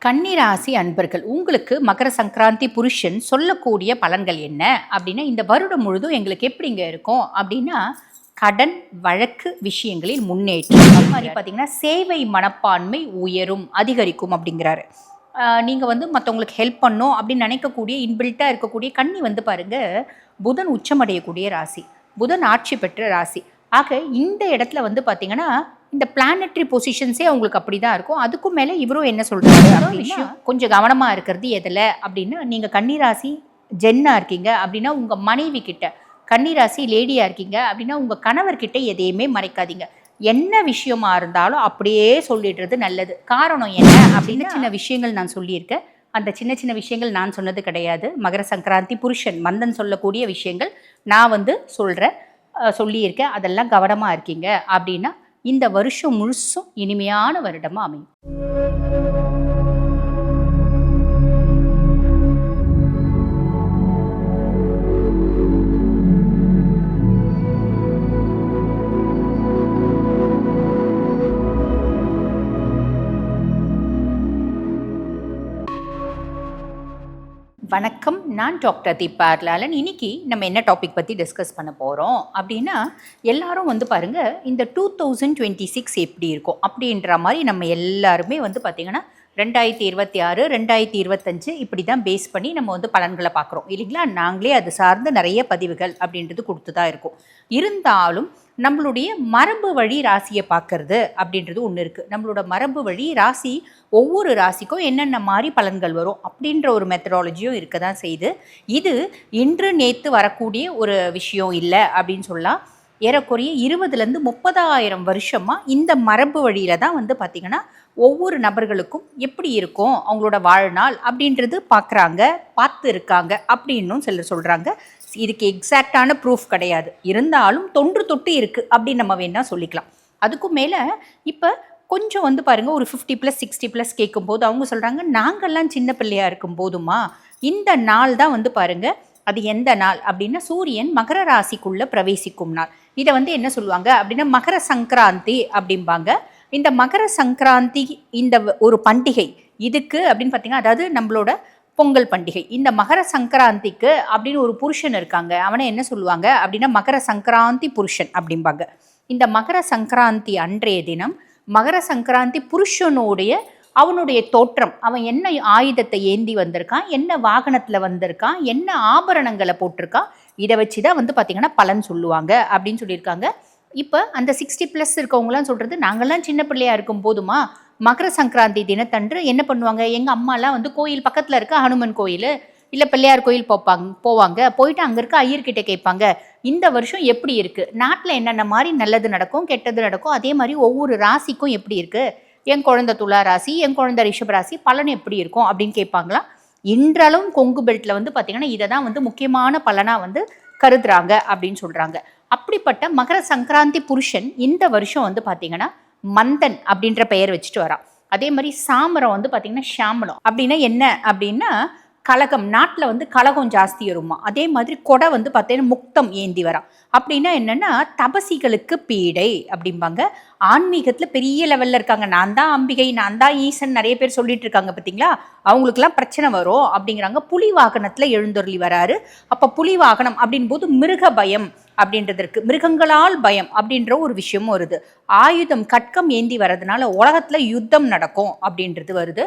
கன்னிராசி அன்பர்கள் உங்களுக்கு மகர சங்கராந்தி புருஷன் சொல்லக்கூடிய பலன்கள் என்ன அப்படின்னா இந்த வருடம் முழுதும் எங்களுக்கு எப்படிங்க இருக்கும் அப்படின்னா கடன் வழக்கு விஷயங்களில் முன்னேற்றம் அது மாதிரி பார்த்தீங்கன்னா சேவை மனப்பான்மை உயரும் அதிகரிக்கும் அப்படிங்கிறாரு. நீங்கள் மற்றவங்களுக்கு ஹெல்ப் பண்ணும் அப்படின்னு நினைக்கக்கூடிய இன்பில்ட்டாக இருக்கக்கூடிய கன்னி பாருங்க புதன் உச்சமடையக்கூடிய ராசி, புதன் ஆட்சி பெற்ற ராசி. ஆக இந்த இடத்துல பார்த்தீங்கன்னா இந்த பிளானட்ரி பொசிஷன்ஸே அவங்களுக்கு அப்படி தான் இருக்கும். அதுக்கும் மேலே இவரும் என்ன சொல்கிறாரு அப்படின்னா கொஞ்சம் கவனமாக இருக்கிறது எதில் அப்படின்னா நீங்கள் கன்னிராசி ஜென்னாக இருக்கீங்க அப்படின்னா உங்கள் மனைவி கிட்ட, கன்னிராசி லேடியாக இருக்கீங்க அப்படின்னா உங்கள் கணவர்கிட்ட எதையுமே மறைக்காதீங்க. என்ன விஷயமா இருந்தாலும் அப்படியே சொல்லிடுறது நல்லது. காரணம் என்ன அப்படின்னு சின்ன விஷயங்கள் நான் சொல்லியிருக்கேன். அந்த சின்ன சின்ன விஷயங்கள் நான் சொன்னது கிடையாது. மகர சங்கராந்தி புருஷன் மந்தன் சொல்லக்கூடிய விஷயங்கள் நான் சொல்லியிருக்கேன். அதெல்லாம் கவனமாக இருக்கீங்க அப்படின்னா இந்த வருஷம் முழுசும் இனிமையான வருடமாக அமையும். வணக்கம், நான் டாக்டர் தீபா லாலன். இன்னைக்கு நம்ம என்ன டாபிக் பற்றி டிஸ்கஸ் பண்ண போகிறோம் அப்படின்னா எல்லாரும் பாருங்கள் இந்த 2026 எப்படி இருக்கும் அப்படின்ற மாதிரி நம்ம எல்லாருமே பார்த்திங்கன்னா 2026 2025 இப்படி தான் பேஸ் பண்ணி நம்ம பலன்களை பார்க்குறோம் இல்லைங்களா. நாங்களே அது சார்ந்து நிறைய பதிவுகள் அப்படின்றது கொடுத்து தான் இருக்கும். இருந்தாலும் நம்மளுடைய மரபு வழி ராசியை பார்க்கறது அப்படின்றது ஒன்று இருக்குது. நம்மளோட மரபு வழி ராசி ஒவ்வொரு ராசிக்கும் என்னென்ன மாதிரி பலன்கள் வரும் அப்படின்ற ஒரு மெத்தடாலஜியும் இருக்க தான் செய்யுது. இது இன்று நேற்று வரக்கூடிய ஒரு விஷயம் இல்லை அப்படின்னு சொல்லலாம். ஏறக்குறைய 20,000 30,000 வருஷமாக இந்த மரபு வழியில் தான் பார்த்திங்கன்னா ஒவ்வொரு நபர்களுக்கும் எப்படி இருக்கும் அவங்களோட வாழ்நாள் அப்படின்றது பார்த்து இருக்காங்க அப்படின்னும் சிலர் சொல்கிறாங்க. இதுக்கு எக்ஸாக்டான ப்ரூஃப் கிடையாது, இருந்தாலும் தொன்று தொட்டு இருக்குது அப்படின்னு நம்ம வேணால் சொல்லிக்கலாம். அதுக்கும் மேலே இப்போ கொஞ்சம் பாருங்கள் ஒரு 50+ 60+ கேட்கும்போது அவங்க சொல்கிறாங்க நாங்கள்லாம் சின்ன பிள்ளையாக இருக்கும் போதுமா இந்த நாள் தான் பாருங்கள். அது எந்த நாள் அப்படின்னா சூரியன் மகர ராசிக்குள்ளே பிரவேசிக்கும் நாள். இதை என்ன சொல்லுவாங்க அப்படின்னா மகர சங்கராந்தி அப்படிம்பாங்க. இந்த மகர சங்கராந்தி இந்த ஒரு பண்டிகை இதுக்கு அப்படின்னு பார்த்தீங்கன்னா அதாவது நம்மளோட பொங்கல் பண்டிகை. இந்த மகர சங்கராந்திக்கு அப்படின்னு ஒரு புருஷன் இருக்காங்க, அவனை என்ன சொல்லுவாங்க அப்படின்னா மகர சங்கராந்தி புருஷன் அப்படிம்பாங்க. இந்த மகர சங்கராந்தி அன்றைய தினம் மகர சங்கராந்தி புருஷனுடைய அவனுடைய தோற்றம், அவன் என்ன ஆயுதத்தை ஏந்தி வந்திருக்கான், என்ன வாகனத்தில் வந்திருக்கான், என்ன ஆபரணங்களை போட்டிருக்கான், இதை வச்சு தான் பார்த்திங்கன்னா பலன் சொல்லுவாங்க அப்படின்னு சொல்லியிருக்காங்க. இப்போ அந்த 60+ இருக்கவங்களாம் சொல்கிறது நாங்கள்லாம் சின்ன பிள்ளையாக இருக்கும் போதுமா மகர சங்கராந்தி தினத்தன்று என்ன பண்ணுவாங்க, எங்கள் அம்மாலாம் கோயில் பக்கத்தில் இருக்க ஹனுமன் கோயில் இல்லை பிள்ளையார் கோயில் போவாங்க. போயிட்டு அங்கே இருக்க ஐயர்கிட்ட கேட்பாங்க இந்த வருஷம் எப்படி இருக்குது, நாட்டில் என்னென்ன மாதிரி நல்லது நடக்கும் கெட்டது நடக்கும், அதே மாதிரி ஒவ்வொரு ராசிக்கும் எப்படி இருக்குது, என் குழந்தை துலா ராசி என் குழந்தை ரிஷப ராசி பலன் எப்படி இருக்கும் அப்படின்னு கேட்பாங்களாம். இன்றளவும் கொங்கு பெல்ட்டில் பார்த்திங்கன்னா இதை தான் முக்கியமான பலனாக கருதுறாங்க அப்படின்னு சொல்கிறாங்க. அப்படிப்பட்ட மகர சங்கராந்தி புருஷன் இந்த வருஷம் பார்த்திங்கன்னா மந்தன் அப்படின்ற பெயர் வச்சுட்டு வரான். அதே மாதிரி சாமரம் பார்த்திங்கன்னா ஷாமலம் அப்படின்னா என்ன அப்படின்னா கலகம், நாட்டில் கலகம் ஜாஸ்தி வருமா. அதே மாதிரி கொடை பார்த்தீங்கன்னா முக்தம் ஏந்தி வரான். அப்படின்னா என்னென்னா தபசிகளுக்கு பீடை அப்படிம்பாங்க. ஆன்மீகத்தில் பெரிய லெவலில் இருக்காங்க, நான் தான் அம்பிகை நான் தான் ஈசன் நிறைய பேர் சொல்லிட்டு இருக்காங்க பார்த்தீங்களா, அவங்களுக்குலாம் பிரச்சனை வரும் அப்படிங்கிறாங்க. புலி வாகனத்தில் எழுந்தொருளி வராரு. அப்போ புலி வாகனம் அப்படின் போது மிருக பயம் அப்படின்றது இருக்குது, மிருகங்களால் பயம் அப்படின்ற ஒரு விஷயமும் வருது. ஆயுதம் கட்கம் ஏந்தி வர்றதுனால உலகத்தில் யுத்தம் நடக்கும் அப்படின்றது வருது.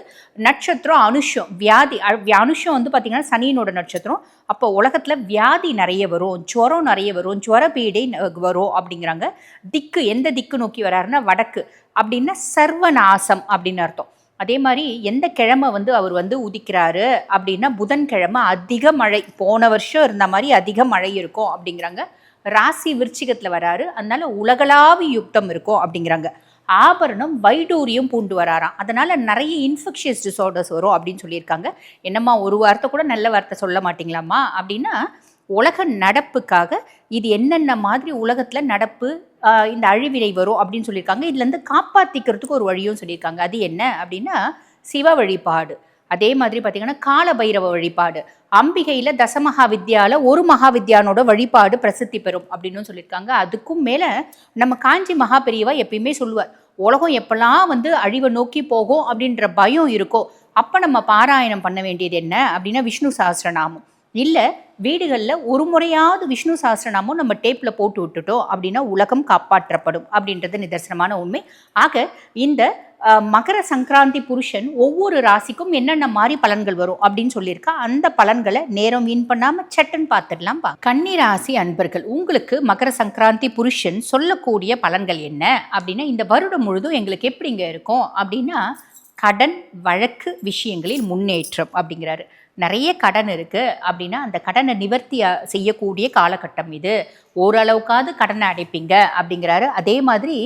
நட்சத்திரம் அனுஷம், வியாதி அனுஷம் பார்த்திங்கன்னா சனியினோட நட்சத்திரம். அப்போ உலகத்தில் வியாதி நிறைய வரும், ஜுரம் நிறைய வரும், ஜுரபீடை வரும் அப்படிங்கிறாங்க. திக்கு எந்த திக்கு நோக்கி வராருன்னா வடக்கு அப்படின்னா சர்வநாசம் அப்படின்னு அர்த்தம். அதே மாதிரி எந்த கிழமை அவர் உதிக்கிறாரு அப்படின்னா புதன்கிழமை அதிக மழை, போன வருஷம் இருந்த மாதிரி அதிக மழை இருக்கும் அப்படிங்கிறாங்க. ராசி விருச்சிகத்தில் வராரு, அதனால உலகளாவி யுத்தம் இருக்கும் அப்படிங்கிறாங்க. ஆபரணம் வைடூரியம் பூண்டு வராராம், அதனால நிறைய இன்ஃபெக்ஷியஸ் டிசார்டர்ஸ் வரும் அப்படின்னு சொல்லியிருக்காங்க. என்னம்மா ஒரு வார்த்தை கூட நல்ல வார்த்தை சொல்ல மாட்டிங்களாம்மா அப்படின்னா உலக நடப்புக்காக இது என்னென்ன மாதிரி உலகத்தில் நடப்பு இந்த அழிவினை வரும் அப்படின்னு சொல்லியிருக்காங்க. இதுலேருந்து காப்பாற்றிக்கிறதுக்கு ஒரு வழியும் சொல்லியிருக்காங்க. அது என்ன அப்படின்னா சிவ வழிபாடு, அதே மாதிரி பார்த்திங்கன்னா கால பைரவ வழிபாடு, அம்பிகையில் தசமகா வித்யாவில் ஒரு மகாவித்யானோட வழிபாடு பிரசித்தி பெறும் அப்படின்னு சொல்லியிருக்காங்க. அதுக்கும் மேலே நம்ம காஞ்சி மகா பெரியவா எப்பயுமே சொல்லுவார், உலகம் எப்பெல்லாம் அழிவை நோக்கி போகும் அப்படின்ற பயம் இருக்கோ அப்போ நம்ம பாராயணம் பண்ண வேண்டியது என்ன அப்படின்னா விஷ்ணு சஹஸ்ரநாமம். இல்லை வீடுகளில் ஒரு முறையாவது விஷ்ணு சஹஸ்ரநாமம் நம்ம டேப்பில் போட்டு விட்டுட்டோம் அப்படின்னா உலகம் காப்பாற்றப்படும் அப்படின்றது நிதர்சனமான உண்மை. ஆக இந்த மகர சங்கராந்தி புருஷன் ஒவ்வொரு ராசிக்கும் என்னென்ன மாதிரி பலன்கள் வரும் அப்படின்னு சொல்லியிருக்கா. அந்த பலன்களை நேரம் வீண் பண்ணாமல் சட்டுன்னு பார்த்துடலாம். கன்னி ராசி அன்பர்கள், உங்களுக்கு மகர சங்கராந்தி புருஷன் சொல்லக்கூடிய பலன்கள் என்ன அப்படின்னா, இந்த வருடம் முழுதும் எங்களுக்கு எப்படிங்க இருக்கும் அப்படின்னா, கடன் வழக்கு விஷயங்களில் முன்னேற்றம் அப்படிங்கிறாரு. நிறைய கடன் இருக்குது அப்படின்னா அந்த கடனை நிவர்த்தி செய்யக்கூடிய காலகட்டம் இது. ஓரளவுக்காவது கடனை அடைப்பீங்க அப்படிங்கிறாரு. அதே மாதிரி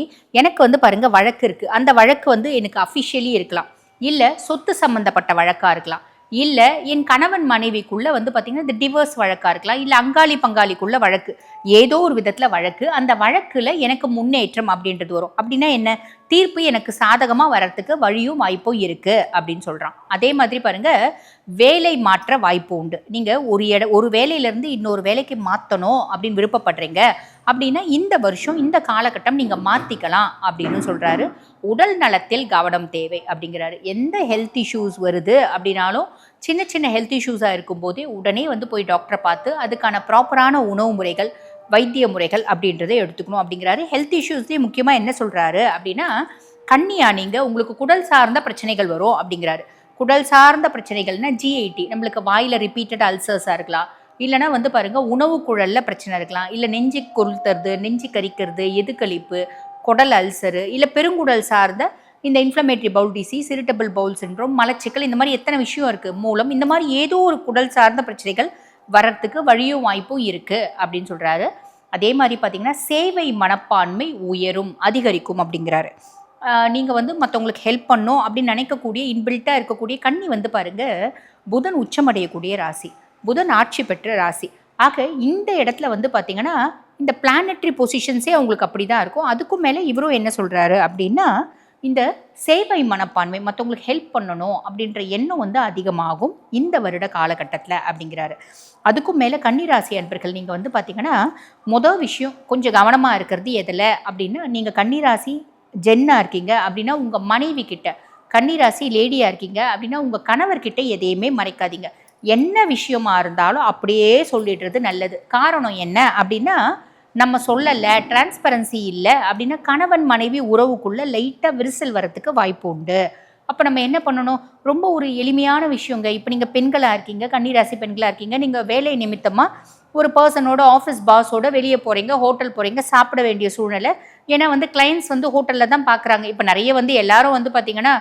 எனக்கு வந்து பாருங்கள் வழக்கு இருக்குது. அந்த வழக்கு வந்து எனக்கு அஃபிஷியலி இருக்கலாம், இல்லை சொத்து சம்மந்தப்பட்ட வழக்காக இருக்கலாம், இல்லை என் கணவன் மனைவிக்குள்ளே வந்து பார்த்திங்கன்னா இந்த டிவோர்ஸ் வழக்காக இருக்கலாம், இல்லை அங்காளி பங்காளிக்குள்ள வழக்கு, ஏதோ ஒரு விதத்தில் வழக்கு. அந்த வழக்கில் எனக்கு முன்னேற்றம் அப்படின்றது வரும். அப்படின்னா என்ன, தீர்ப்பு எனக்கு சாதகமாக வர்றதுக்கு வழியும் வாய்ப்பும் இருக்குது அப்படின்னு சொல்கிறான். அதே மாதிரி பாருங்கள், வேலை மாற்ற வாய்ப்பு உண்டு. நீங்கள் ஒரு வேலையிலேருந்து இன்னொரு வேலைக்கு மாற்றணும் அப்படின்னு விருப்பப்படுறீங்க அப்படின்னா இந்த வருஷம் இந்த காலகட்டம் நீங்கள் மாற்றிக்கலாம் அப்படின்னு சொல்கிறாரு. உடல் நலத்தில் கவனம் தேவை அப்படிங்கிறாரு. எந்த ஹெல்த் இஷ்யூஸ் வருது அப்படின்னாலும் சின்ன சின்ன ஹெல்த் இஷ்யூஸாக இருக்கும்போதே உடனே வந்து போய் டாக்டரை பார்த்து அதுக்கான ப்ராப்பரான உணவு முறைகள், வைத்திய முறைகள் அப்படின்றத எடுத்துக்கணும் அப்படிங்கிறாரு. ஹெல்த் இஷ்யூஸ்லேயே முக்கியமாக என்ன சொல்கிறாரு அப்படின்னா, கன்னியா நீங்கள் உங்களுக்கு குடல் சார்ந்த பிரச்சனைகள் வரும் அப்படிங்கிறாரு. குடல் சார்ந்த பிரச்சனைகள்னா GIT, நம்மளுக்கு வாயில் ரிப்பீட்டட் அல்சர்ஸாக இருக்கலாம், இல்லைனா வந்து பாருங்கள் உணவு குழலில் பிரச்சனை இருக்கலாம், இல்லை நெஞ்சு கொளுத்துறது, நெஞ்சு கரிக்கிறது, எதுக்களிப்பு, குடல் அல்சரு, இல்லை பெருங்குடல் சார்ந்த இந்த inflammatory bowel disease, irritable bowel syndrome, மலச்சிக்கல், இந்த மாதிரி எத்தனை விஷயம் இருக்குது, மூலம், இந்த மாதிரி ஏதோ ஒரு குடல் சார்ந்த பிரச்சனைகள் வர்றதுக்கு வழியும் வாய்ப்பும் இருக்குது அப்படின்னு சொல்கிறாரு. அதே மாதிரி பார்த்திங்கன்னா சேவை மனப்பான்மை உயரும், அதிகரிக்கும் அப்படிங்கிறாரு. நீங்கள் வந்து மற்றவங்களுக்கு ஹெல்ப் பண்ணணும் அப்படின்னு நினைக்கக்கூடிய இன்பில்ட்டாக இருக்கக்கூடிய கன்னி வந்து பாருங்கள் புதன் உச்சமடையக்கூடிய ராசி, புதன் ஆட்சி பெற்ற ராசி. ஆக இந்த இடத்துல வந்து பார்த்திங்கன்னா இந்த பிளானட்ரி பொசிஷன்ஸே அவங்களுக்கு அப்படி தான் இருக்கும். அதுக்கும் மேலே இவரும் என்ன சொல்கிறாரு அப்படின்னா, இந்த சேவை மனப்பான்மை, மற்றவங்களுக்கு ஹெல்ப் பண்ணணும் அப்படின்ற எண்ணம் வந்து அதிகமாகும் இந்த வருட காலகட்டத்தில் அப்படிங்கிறாரு. அதுக்கும் மேலே கன்னிராசி அன்பர்கள் நீங்கள் வந்து பார்த்திங்கன்னா மொதல் விஷயம் கொஞ்சம் கவனமாக இருக்கிறது எதில் அப்படின்னா, நீங்கள் கன்னிராசி ஜென்னாக இருக்கீங்க அப்படின்னா உங்கள் மனைவி கிட்ட, கன்னிராசி லேடியாக இருக்கீங்க அப்படின்னா உங்கள் கணவர்கிட்ட எதையுமே மறைக்காதீங்க. என்ன விஷயமா இருந்தாலும் அப்படியே சொல்லிடுறது நல்லது. காரணம் என்ன அப்படின்னா, நம்ம சொல்லலை, டிரான்ஸ்பரன்சி இல்லை அப்படின்னா கணவன் மனைவி உறவுக்குள்ளே லைட்டாக விரிசல் வரத்துக்கு வாய்ப்பு உண்டு. அப்போ நம்ம என்ன பண்ணணும், ரொம்ப ஒரு எளிமையான விஷயங்க. இப்போ நீங்கள் பெண்களாக இருக்கீங்க, கன்னிராசி பெண்களாக இருக்கீங்க, நீங்கள் வேலை நிமித்தமாக ஒரு பர்சனோட ஆஃபீஸ் பாஸோட வெளியே போகிறீங்க, ஹோட்டல் போகிறீங்க, சாப்பிட வேண்டிய சூழ்நிலை. ஏன்னா வந்து கிளைண்ட்ஸ் வந்து ஹோட்டலில் தான் பார்க்குறாங்க. இப்போ நிறைய வந்து எல்லாரும் வந்து பார்த்திங்கன்னா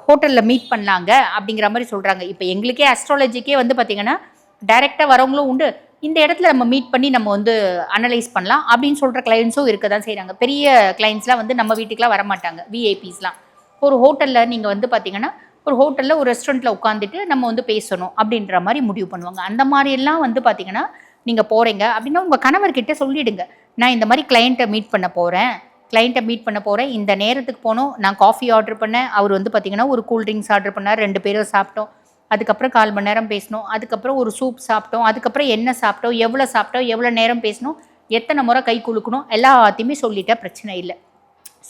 ஹோட்டலில் மீட் பண்ணலாங்க அப்படிங்கிற மாதிரி சொல்கிறாங்க. இப்போ எங்களுக்கே அஸ்ட்ராலஜிக்கே வந்து பார்த்திங்கன்னா டைரெக்டாக வரவங்களும் உண்டு, இந்த இடத்துல நம்ம மீட் பண்ணி நம்ம வந்து அனலைஸ் பண்ணலாம் அப்படின்னு சொல்கிற கிளைண்ட்ஸும் இருக்க தான் செய்கிறாங்க. பெரிய கிளைண்ட்ஸ்லாம் வந்து நம்ம வீட்டுக்கெலாம் வரமாட்டாங்க, விஐபிஸ்லாம். ஒரு ஹோட்டலில் நீங்கள் வந்து பார்த்திங்கன்னா ஒரு ஹோட்டலில் ஒரு ரெஸ்டாரண்ட்டில் உட்காந்துட்டு நம்ம வந்து பேசணும் அப்படின்ற மாதிரி முடிவு பண்ணுவாங்க. அந்த மாதிரியெல்லாம் வந்து பார்த்திங்கன்னா நீங்கள் போகிறீங்க அப்படின்னா உங்கள் கணவர்கிட்ட சொல்லிவிடுங்க, நான் இந்த மாதிரி கிளைண்ட்டை மீட் பண்ண போகிறேன், இந்த நேரத்துக்கு போனோம், நான் காஃபி ஆர்டர் பண்ணேன், அவர் வந்து பார்த்திங்கன்னா ஒரு கூல்ட்ரிங்க்ஸ் ஆர்டர் பண்ணார், 2 பேரும் சாப்பிட்டோம், அதுக்கப்புறம் 1/4 மணி நேரம் பேசணும், அதுக்கப்புறம் ஒரு சூப் சாப்பிட்டோம், அதுக்கப்புறம் என்ன சாப்பிட்டோம், எவ்வளோ நேரம் பேசணும், எத்தனை முறை கை குலுக்கணும், எல்லாத்தையுமே சொல்லிட்டா பிரச்சனை இல்லை.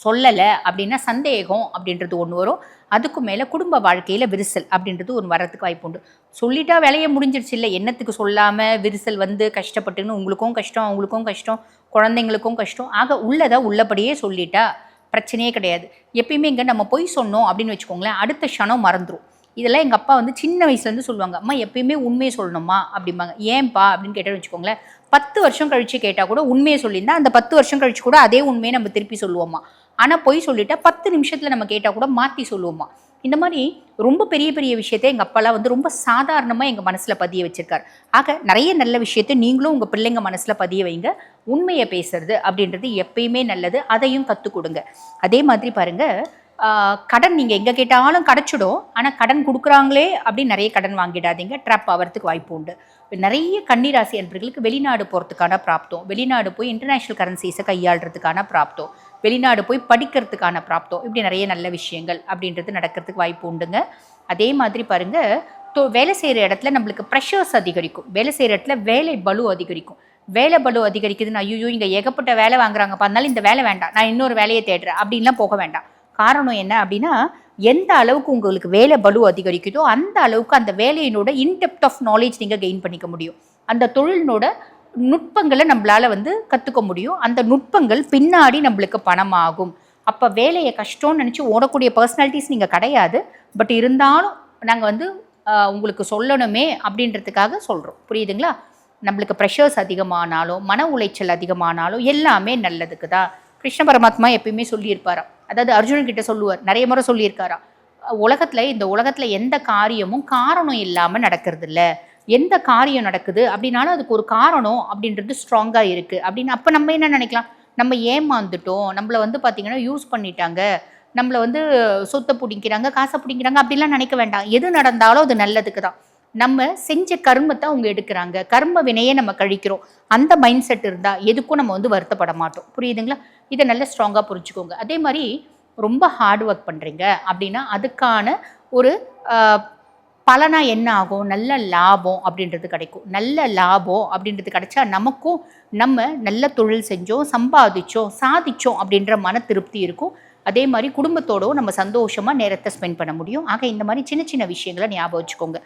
சொல்லலை அப்படின்னா சந்தேகம் அப்படின்றது ஒன்று வரும். அதுக்கு மேலே குடும்ப வாழ்க்கையில் விரிசல் அப்படின்றது ஒன்று வர்றதுக்கு வாய்ப்பு உண்டு. சொல்லிட்டா வேலையை முடிஞ்சிருச்சு இல்லை, என்னத்துக்கு சொல்லாமல் விரிசல் வந்து கஷ்டப்பட்டுன்னு உங்களுக்கும் கஷ்டம், அவங்களுக்கும் கஷ்டம், குழந்தைங்களுக்கும் கஷ்டம். ஆக உள்ளதை உள்ளபடியே சொல்லிட்டா பிரச்சனையே கிடையாது. எப்பயுமே இங்கே நம்ம பொய் சொன்னோம் அப்படின்னு வச்சுக்கோங்களேன், அடுத்த க்ஷணம் மறந்துடும். இதெல்லாம் எங்கள் அப்பா வந்து சின்ன வயசுலேருந்து சொல்லுவாங்க, அம்மா எப்பயுமே உண்மையை சொல்லணுமா அப்படிம்பாங்க. ஏன்பா அப்படின்னு கேட்டேன்னு வச்சுக்கோங்களேன், 10 வருஷம் கழித்து கேட்டால் கூட உண்மையை சொல்லியிருந்தா அந்த 10 வருஷம் கழிச்சு கூட அதே உண்மையை நம்ம திருப்பி சொல்லுவோம்மா. ஆனால் பொய் சொல்லிட்டா 10 நிமிஷத்தில் நம்ம கேட்டால் கூட மாற்றி சொல்லுவோம்மா. இந்த மாதிரி ரொம்ப பெரிய பெரிய விஷயத்தை எங்கள் அப்பாலாம் வந்து ரொம்ப சாதாரணமாக எங்கள் மனசில் பதிய வச்சுருக்கார். ஆக நிறைய நல்ல விஷயத்தை நீங்களும் உங்கள் பிள்ளைங்க மனசில் பதிய வைங்க. உண்மையை பேசுறது அப்படின்றது எப்பயுமே நல்லது, அதையும் கற்றுக் கொடுங்க. அதே மாதிரி பாருங்கள், கடன் நீங்கள் எங்கே கேட்டாலும் கிடச்சிடும், ஆனால் கடன் கொடுக்குறாங்களே அப்படின்னு நிறைய கடன் வாங்கிடாதீங்க, ட்ராப் ஆகிறதுக்கு வாய்ப்பு உண்டு. நிறைய கன்னிராசி அன்பர்களுக்கு வெளிநாடு போகிறதுக்கான பிராப்தம், வெளிநாடு போய் இன்டர்நேஷ்னல் கரன்சிஸை கையாளுறதுக்கான பிராப்தம், வெளிநாடு போய் படிக்கிறதுக்கான பிராப்தம், இப்படி நிறைய நல்ல விஷயங்கள் அப்படின்றது நடக்கிறதுக்கு வாய்ப்பு உண்டுங்க. அதே மாதிரி பாருங்கள், வேலை செய்கிற இடத்துல நம்மளுக்கு ப்ரெஷர்ஸ் அதிகரிக்கும், வேலை செய்கிற இடத்துல வேலை பலு அதிகரிக்கும். வேலை பலு அதிகரிக்குதுன்னு ஐயோ இங்கே ஏகப்பட்ட வேலை வாங்குறாங்கப்பா, அதனால இந்த வேலை வேண்டாம், நான் இன்னொரு வேலையை தேடுறேன் அப்படின்லாம் போக வேண்டாம். காரணம் என்ன அப்படின்னா, எந்த அளவுக்கு உங்களுக்கு வேலை பளு அதிகரிக்குதோ அந்த அளவுக்கு அந்த வேலையினோட இன்டெப்த் ஆஃப் நாலேஜ் நீங்கள் கெயின் பண்ணிக்க முடியும். அந்த தொழிலினோட நுட்பங்களை நம்மளால் கற்றுக்க முடியும். அந்த நுட்பங்கள் பின்னாடி நம்மளுக்கு பணமாகும். அப்போ வேலையை கஷ்டம்னு நினச்சி ஓடக்கூடிய பர்சனாலிட்டிஸ் நீங்கள் கிடையாது. பட் இருந்தாலும் நாங்கள் உங்களுக்கு சொல்லணுமே அப்படின்றதுக்காக சொல்கிறோம். புரியுதுங்களா? நம்மளுக்கு ப்ரெஷர்ஸ் அதிகமானாலும் மன உளைச்சல் அதிகமானாலும் எல்லாமே நல்லதுக்கு தான். கிருஷ்ண பரமாத்மா எப்பயுமே சொல்லியிருப்பாராம். அதாவது அர்ஜுனன் கிட்ட சொல்லுவார், நிறைய முறை சொல்லியிருக்காராம், இந்த உலகத்தில் எந்த காரியமும் காரணம் இல்லாமல் நடக்கிறது இல்லை. எந்த காரியம் நடக்குது அப்படின்னாலும் அதுக்கு ஒரு காரணம் அப்படின்றது ஸ்ட்ராங்காக இருக்குது அப்படின்னு. அப்போ நம்ம என்ன நினைக்கலாம், நம்ம ஏமாந்துட்டோம், நம்மளை பார்த்திங்கன்னா யூஸ் பண்ணிட்டாங்க, நம்மளை சொத்தை பிடிக்கிறாங்க, காசை பிடிக்கிறாங்க அப்படிலாம் நினைக்க வேண்டாம். எது நடந்தாலும் அது நல்லதுக்கு தான். நம்ம செஞ்ச கர்மத்தை அவங்க எடுக்கிறாங்க, கர்ம வினையை நம்ம கழிக்கிறோம். அந்த மைண்ட் செட் இருந்தால் எதுக்கும் நம்ம வருத்தப்பட மாட்டோம். புரியுதுங்களா? இதை நல்லா ஸ்ட்ராங்காக புரிஞ்சுக்கோங்க. அதே மாதிரி ரொம்ப ஹார்ட் ஒர்க் பண்ணுறீங்க அப்படின்னா அதுக்கான ஒரு பலனாக என்ன ஆகும், நல்ல லாபம் அப்படின்றது கிடைக்கும். நல்ல லாபம் அப்படின்றது கிடைச்சா நமக்கும் நம்ம நல்ல தொழில் செஞ்சோம், சம்பாதிச்சோம், சாதிச்சோம் அப்படின்ற மன திருப்தி இருக்கும். அதே மாதிரி குடும்பத்தோடவும் நம்ம சந்தோஷமாக நேரத்தை ஸ்பெண்ட் பண்ண முடியும். ஆக இந்த மாதிரி சின்ன சின்ன விஷயங்களை ஞாபகம் வச்சுக்கோங்க.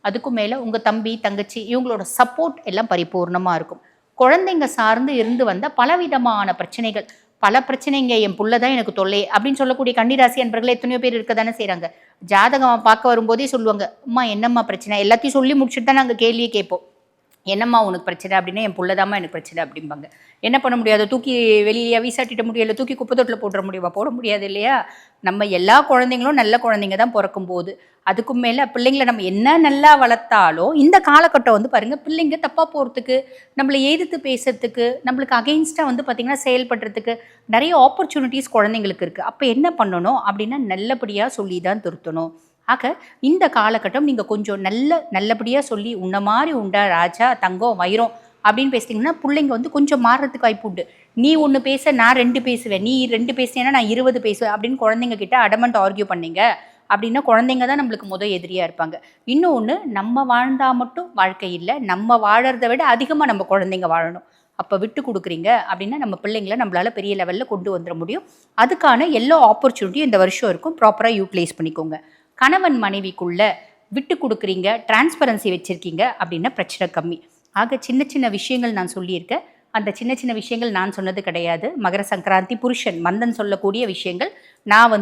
அதுக்கும் மேலே உங்கள் தம்பி தங்கச்சி இவங்களோட சப்போர்ட் எல்லாம் பரிபூர்ணமாக இருக்கும். குழந்தைங்க சார்ந்து இருந்து வந்த பலவிதமான பிரச்சனைகள், பல பிரச்சனைங்க, என் புள்ள தான் எனக்கு தொல்லை அப்படின்னு சொல்லக்கூடிய கன்னிராசி அன்பர்களே எத்தனையோ பேர் இருக்க தானே செய்கிறாங்க. ஜாதகம் பார்க்க வரும்போதே சொல்லுவாங்க, அம்மா என்னம்மா பிரச்சனை, எல்லாத்தையும் சொல்லி முடிச்சுட்டு தான் நாங்கள் கேள்வியே கேட்போம். என்னம்மா உனக்கு பிரச்சனை அப்படின்னா, என் புள்ளதாம்மா எனக்கு பிரச்சனை அப்படிம்பாங்க. என்ன பண்ண முடியாது, தூக்கி வெளியே வீசாட்டிட்ட முடியல, தூக்கி குப்பை தொட்டில் போட்டுற முடியுமா? போட முடியாது இல்லையா? நம்ம எல்லா குழந்தைங்களும் நல்ல குழந்தைங்க தான் பிறக்கும் போது. அதுக்கும் மேலே பிள்ளைங்களை நம்ம என்ன நல்லா வளர்த்தாலும் இந்த காலகட்டம் பாருங்கள், பிள்ளைங்க தப்பாக போகிறதுக்கு, நம்மளை எதிர்த்து பேசுறதுக்கு, நம்மளுக்கு அகெயின்ஸ்டாக பார்த்திங்கன்னா செயல்படுறதுக்கு நிறைய ஆப்பர்ச்சுனிட்டிஸ் குழந்தைங்களுக்கு இருக்குது. அப்போ என்ன பண்ணணும் அப்படின்னா, நல்லபடியாக சொல்லி தான் திருத்தணும். ஆக இந்த காலகட்டம் நீங்கள் கொஞ்சம் நல்லபடியாக சொல்லி, உன்ன மாதிரி உண்டா ராஜா, தங்கம், வைரம் அப்படின்னு பேசிட்டிங்கன்னா பிள்ளைங்க கொஞ்சம் மாறுறதுக்கு வாய்ப்பு உண்டு. நீ ஒன்று பேச, நான் 2 பேசுவேன், நீ 2 பேசினேன்னா நான் 20 பேசுவேன் அப்படின்னு குழந்தைங்க கிட்ட அடமெண்ட் ஆர்கியூ பண்ணீங்க அப்படின்னா குழந்தைங்க தான் நம்மளுக்கு எதிரியாக இருப்பாங்க. இன்னொன்று, நம்ம வாழ்ந்தால் மட்டும் வாழ்க்கை இல்லை, நம்ம வாழறத விட அதிகமாக நம்ம குழந்தைங்க வாழணும். அப்போ விட்டு கொடுக்குறீங்க அப்படின்னா நம்ம பிள்ளைங்களை நம்மளால் பெரிய லெவலில் கொண்டு வந்துட முடியும். அதுக்கான எல்லா ஆப்பர்ச்சுனிட்டியும் இந்த வருஷம் இருக்கும். ப்ராப்பராக யூட்டிலைஸ் பண்ணிக்கோங்க. கணவன் மனைவிக்குள்ளே விட்டு கொடுக்குறீங்க, டிரான்ஸ்பரன்சி வச்சுருக்கீங்க அப்படின்னா பிரச்சனை கம்மி. ஆக சின்ன சின்ன விஷயங்கள் நான் சொல்லியிருக்கேன். அந்த சின்ன சின்ன விஷயங்கள் நான் சொன்னது கிடையாது. மகர சங்கராந்தி புருஷன் மந்தன் சொல்லக்கூடிய விஷயங்கள் நான்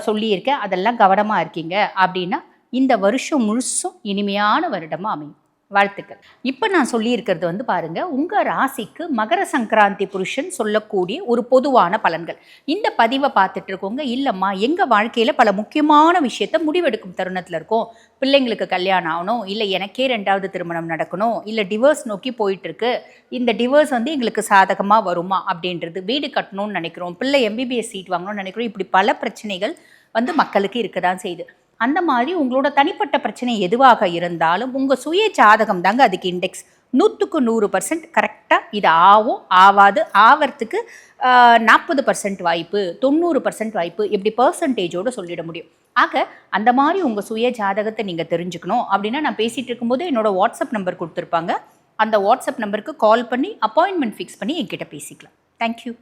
சொல்லியிருக்கேன். அதெல்லாம் கவனமாக இருக்கீங்க அப்படின்னா இந்த வருஷம் முழுசும் இனிமையான வருடமாக அமையும். வாழ்த்துக்கள். இப்போ நான் சொல்லியிருக்கிறது பாருங்கள், உங்கள் ராசிக்கு மகர சங்கராந்தி புருஷன் சொல்லக்கூடிய ஒரு பொதுவான பலன்கள். இந்த பதிவை பார்த்துட்டு இருக்கோங்க, இல்லைம்மா எங்கள் வாழ்க்கையில் பல முக்கியமான விஷயத்தை முடிவெடுக்கும் தருணத்தில் இருக்கும். பிள்ளைங்களுக்கு கல்யாணம் ஆகணும், இல்லை எனக்கே 2வது திருமணம் நடக்கணும், இல்லை டிவோர்ஸ் நோக்கி போயிட்டுருக்கு, இந்த டிவோர்ஸ் எங்களுக்கு சாதகமாக வருமா அப்படின்றது, வீடு கட்டணும்னு நினைக்கிறோம், பிள்ளை MBBS சீட் வாங்கணும்னு நினைக்கிறோம், இப்படி பல பிரச்சனைகள் மக்களுக்கு இருக்க தான் செய்யுது. அந்த மாதிரி உங்களோட தனிப்பட்ட பிரச்சனை எதுவாக இருந்தாலும் உங்கள் சுய ஜாதகம் தாங்க அதுக்கு இண்டெக்ஸ். 100க்கு 100% கரெக்டாக இது ஆகும், ஆவாது, ஆவறதுக்கு 40% வாய்ப்பு, 90% வாய்ப்பு, இப்படி பர்சன்டேஜோடு சொல்லிட முடியும். ஆக அந்த மாதிரி உங்கள் சுய ஜாதகத்தை நீங்கள் தெரிஞ்சுக்கணும் அப்படின்னா, நான் பேசிகிட்டு இருக்கும்போது என்னோட வாட்ஸ்அப் நம்பர் கொடுத்துருப்பாங்க. அந்த வாட்ஸ்அப் நம்பருக்கு கால் பண்ணி அப்பாயின்மெண்ட் ஃபிக்ஸ் பண்ணி என்கிட்ட பேசிக்கலாம். தேங்க்யூ.